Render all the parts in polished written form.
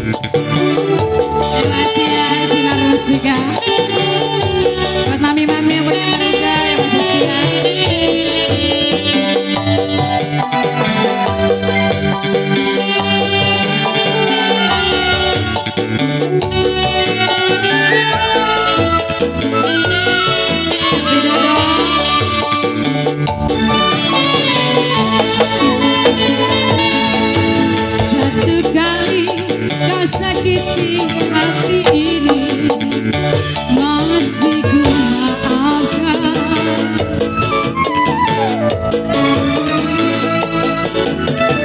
Terima kasih ya Sinar Mustika. Buat mami-mami yang punya keluarga yang masih setia. Satu kali kau sakiti hati ini, masih ku maafkan.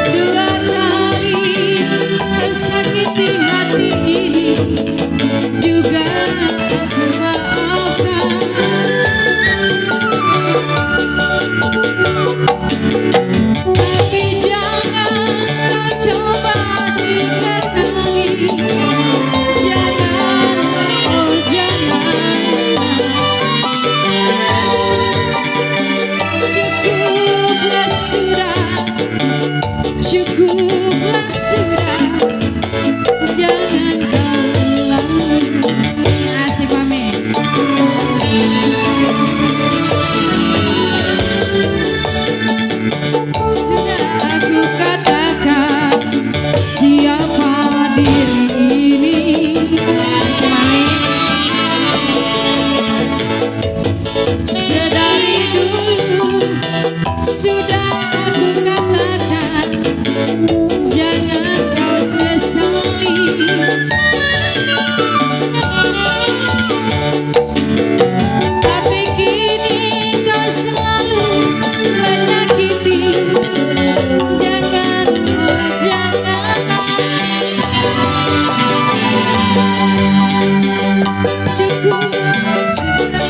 Dua kali kau sakiti hati ini, juga aku maafkan. Tapi jangan kau coba tiga kali. Jangan, oh jangan. Cukuplah sudah, cukuplah sudah. Jangan kau ulangi. Asik mami. Sudah aku katakan siapa diri ini. Asik mami. Sedari dulu sudah aku katakan, jangan kau sesali. Tapi kini kau selalu menyakiti. Jangan, oh janganlah. Cukup sudah.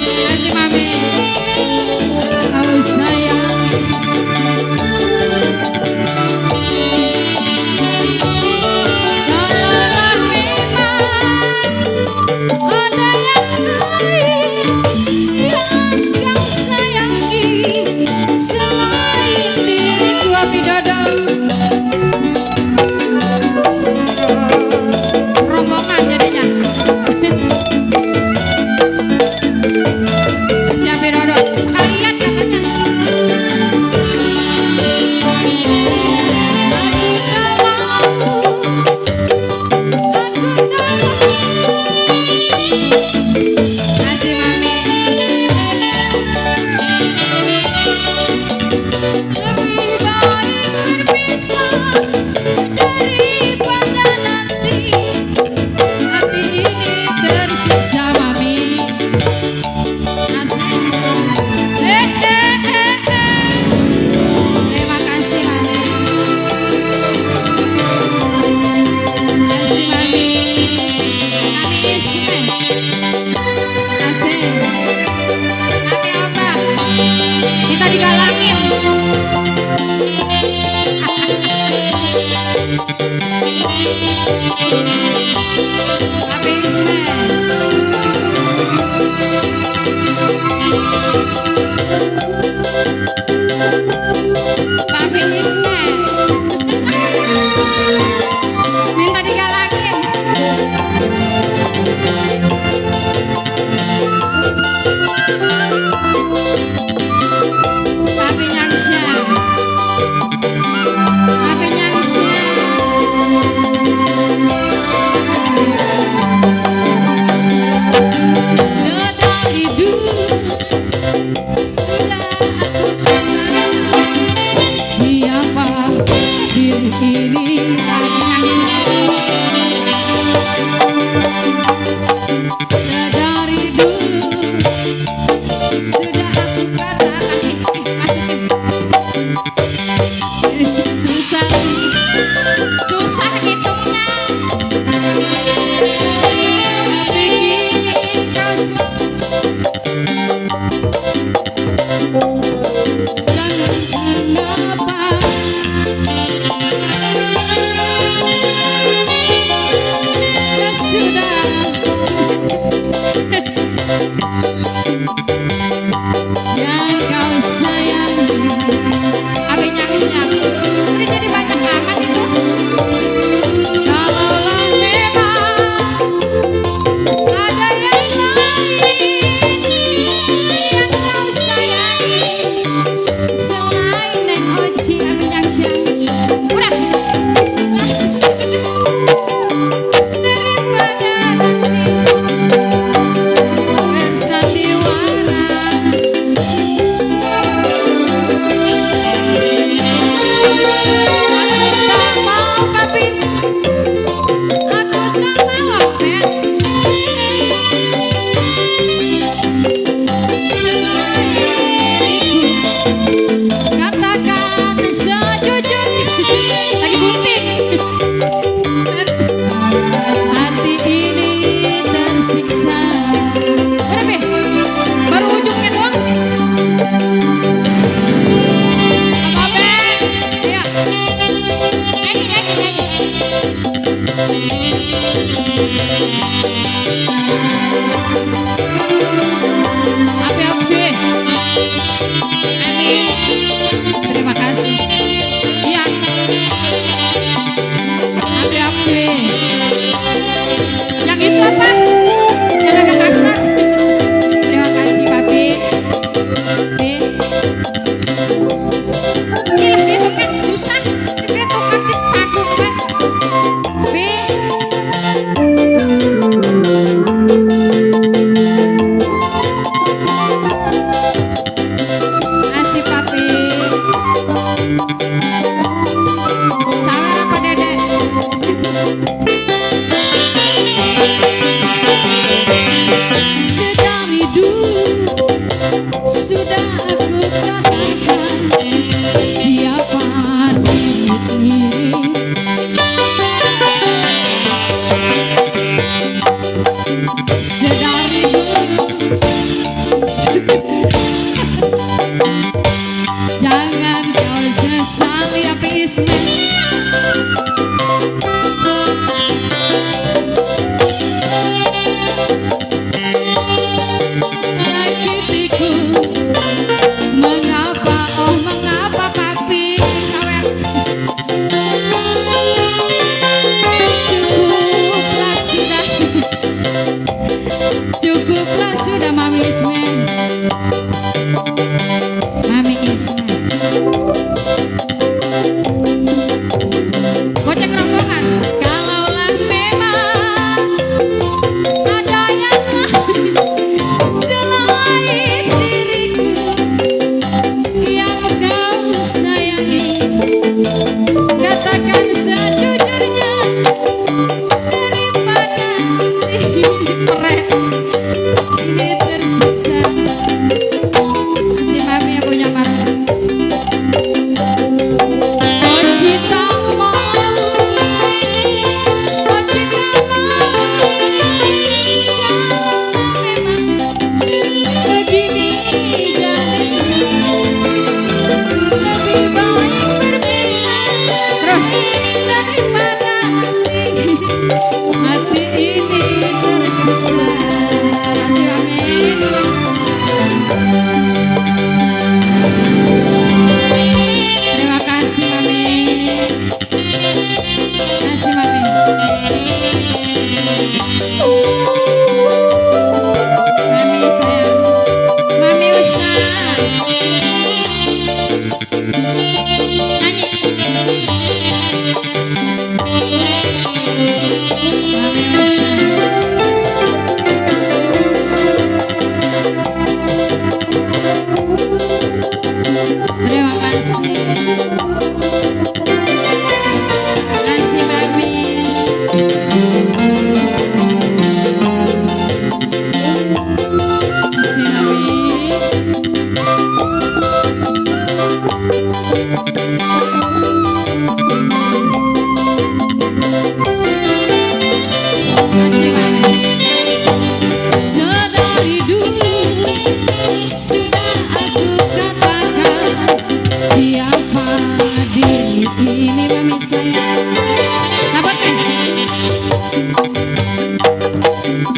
Kasih mami. Kau sayang. Kalaulah memang ada yang lain yang kau sayangi selain diriku, Api Dodo. Rombongan jadinya. Si Api Dodo sekalian katanya. Aku tak mau, aku tak mau. Kasih mami. Lebih baik berpisah daripada nanti hati ini tersiksa, mami. Asik. Terima kasih mami. Kasih mami. Mami Isme. Asik. Mami apa? Kita digalangin. Mami Isme. Mami Isme. Minta digalangin. Papi Nyangsya. Papi Nyangsya. Sedari dulu sudah aku katakan siapa diri ini. Papi Nyangsya. Sedari dulu sudah aku katakan. Susah, susah hitungnya. Tapi kini kau selalu. Jangan kenapa Sedari dulu jangan kau sesali apa ismen. Nyakitiku mengapa, oh mengapa tapi sawer. Cukuplah sudah, cukuplah sudah Mami Ismen. Mami Ismen gocek rombongan. Kalaulah memang ada yang lain selain diriku yang kau sayangi, katakan sejujurnya daripada hati ini tersiksa. Si Mami yang punya marah. Oh cintamu, oh cintamu, kalau memang begini jadinya, lebih baik berpisah terus daripada hati ini tersiksa. Masih Amin. Terima kasih Mami. Kasih Mami. Mami sayang. Mami usah. Nyanyi. Mami usah. Terima kasih. Kasih Mami. Kasih Mami. Kasih Mami. Sedari dulu sudah aku katakan siapa diri ini Mami sayang. Dapat kan?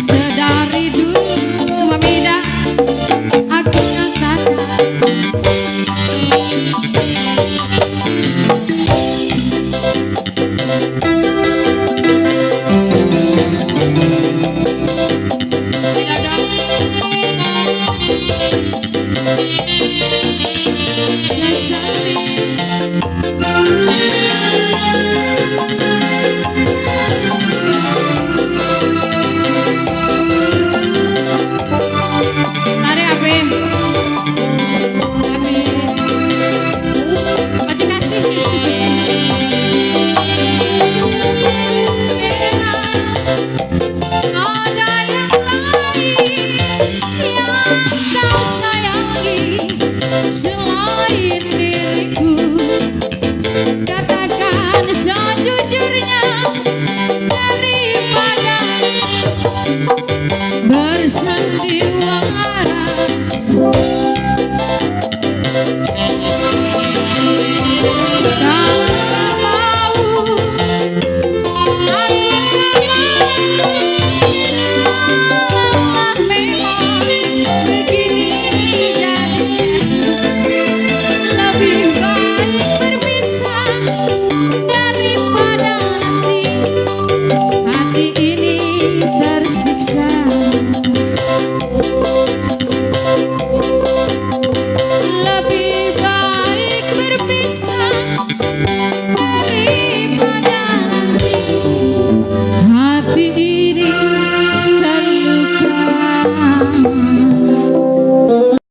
Sedari dulu Mami dah aku katakan tidak ada sesali. Tarik Abim. Abim. Pasti kasih. Memang ada yang lain yang kau sayangi selain diriku, katakan sejujurnya daripada bersandiwara. Kalau mau aku memang begini jadinya, lebih baik berpisah daripada hati ini tersiksa. Lebih baik berpisah